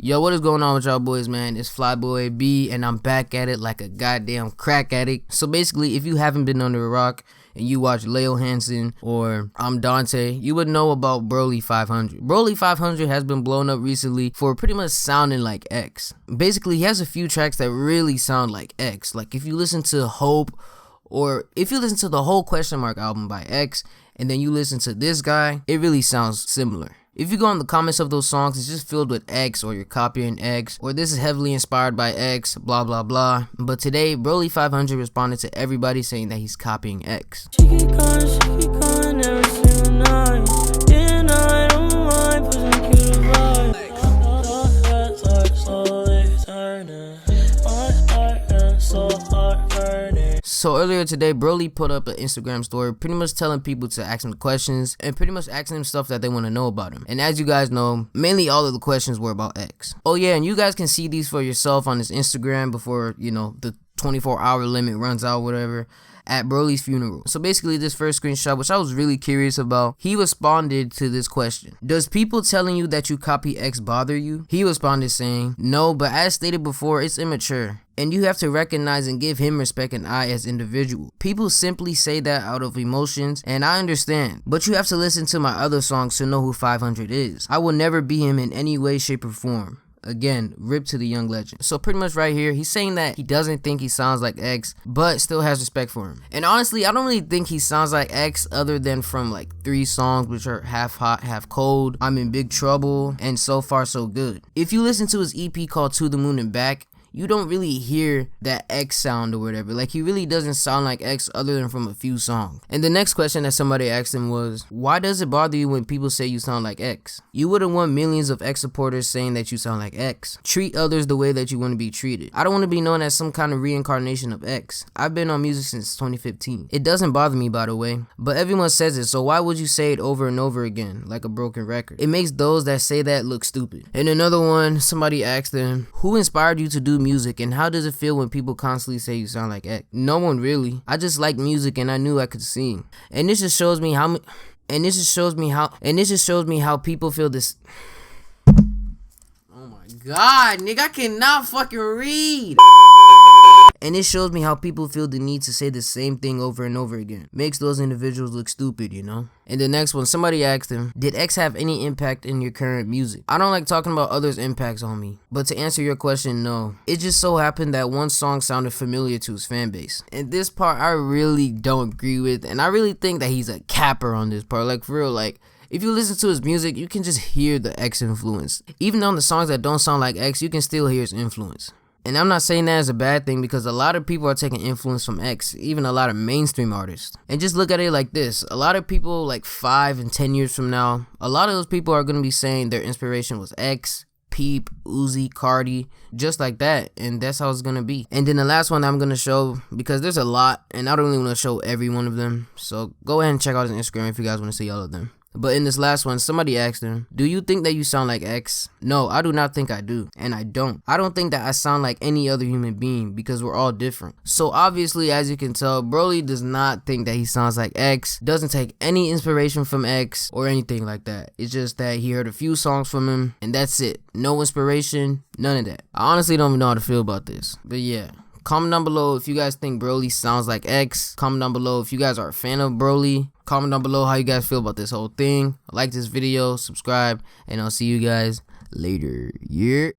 Yo, what is going on with y'all boys, man? It's Flyboy B, and I'm back at it like a goddamn crack addict. So basically, if you haven't been under a rock and you watch Leo Hansen or I'm Dante, you would know about BROLY500. BROLY500 has been blown up recently for pretty much sounding like X. Basically, he has a few tracks that really sound like X. Like if you listen to Hope, or if you listen to the whole Question Mark album by X, and then you listen to this guy, it really sounds similar. If you go in the comments of those songs, it's just filled with X, or you're copying X, or this is heavily inspired by X, blah blah blah. But today, BROLY500 responded to everybody saying that he's copying X. She keep calling every single night. Day and night, don't mind, pushing through the vibe. Slowly turning, my heart is so hard burning. So earlier today, Broly put up an Instagram story pretty much telling people to ask him questions and pretty much asking him stuff that they want to know about him. And as you guys know, mainly all of the questions were about X. Oh yeah, and you guys can see these for yourself on his Instagram before, you know, the 24-hour limit runs out, whatever, at Broly's funeral. So basically, this first screenshot, which I was really curious about, he responded to this question: does people telling you that you copy X bother you? He responded saying, no, but as stated before, it's immature, and you have to recognize and give him respect and I as individual. People simply say that out of emotions, and I understand, but you have to listen to my other songs to know who 500 is. I will never be him in any way, shape, or form. Again, rip to the young legend. So pretty much right here, he's saying that he doesn't think he sounds like X, but still has respect for him. And honestly, I don't really think he sounds like X other than from like 3 songs, which are Half Hot, Half Cold, I'm in Big Trouble, and So Far So Good. If you listen to his EP called To the Moon and Back, you don't really hear that X sound or whatever. Like, he really doesn't sound like X other than from a few songs. And the next question that somebody asked him was, why does it bother you when people say you sound like X? You wouldn't want millions of X supporters saying that you sound like X. Treat others the way that you want to be treated. I don't want to be known as some kind of reincarnation of X. I've been on music since 2015. It doesn't bother me, by the way, but everyone says it, so why would you say it over and over again like a broken record? It makes those that say that look stupid. And another one, somebody asked him, who inspired you to do music, and how does it feel when people constantly say you sound like X? No one really. I just like music and I knew I could sing. And this just shows me how people feel this. Oh my god, nigga, I cannot fucking read. And it shows me how people feel the need to say the same thing over and over again. Makes those individuals look stupid, you know? And the next one, somebody asked him, did X have any impact in your current music? I don't like talking about others' impacts on me, but to answer your question, no. It just so happened that one song sounded familiar to his fan base. And this part I really don't agree with, and I really think that he's a capper on this part. Like, for real, like, if you listen to his music, you can just hear the X influence. Even on the songs that don't sound like X, you can still hear his influence. And I'm not saying that as a bad thing, because a lot of people are taking influence from X, even a lot of mainstream artists. And just look at it like this: a lot of people, like 5 and 10 years from now, a lot of those people are going to be saying their inspiration was X, Peep, Uzi, Cardi, just like that, and that's how it's going to be. And then the last one that I'm going to show, because there's a lot, and I don't really want to show every one of them, so go ahead and check out his Instagram if you guys want to see all of them. But in this last one, somebody asked him, do you think that you sound like X? No, I do not think I do. And I don't. I don't think that I sound like any other human being, because we're all different. So obviously, as you can tell, Broly does not think that he sounds like X, doesn't take any inspiration from X or anything like that. It's just that he heard a few songs from him, and that's it. No inspiration, none of that. I honestly don't even know how to feel about this. But yeah. Comment down below if you guys think Broly sounds like X. Comment down below if you guys are a fan of Broly. Comment down below how you guys feel about this whole thing. Like this video, subscribe, and I'll see you guys later. Yeah.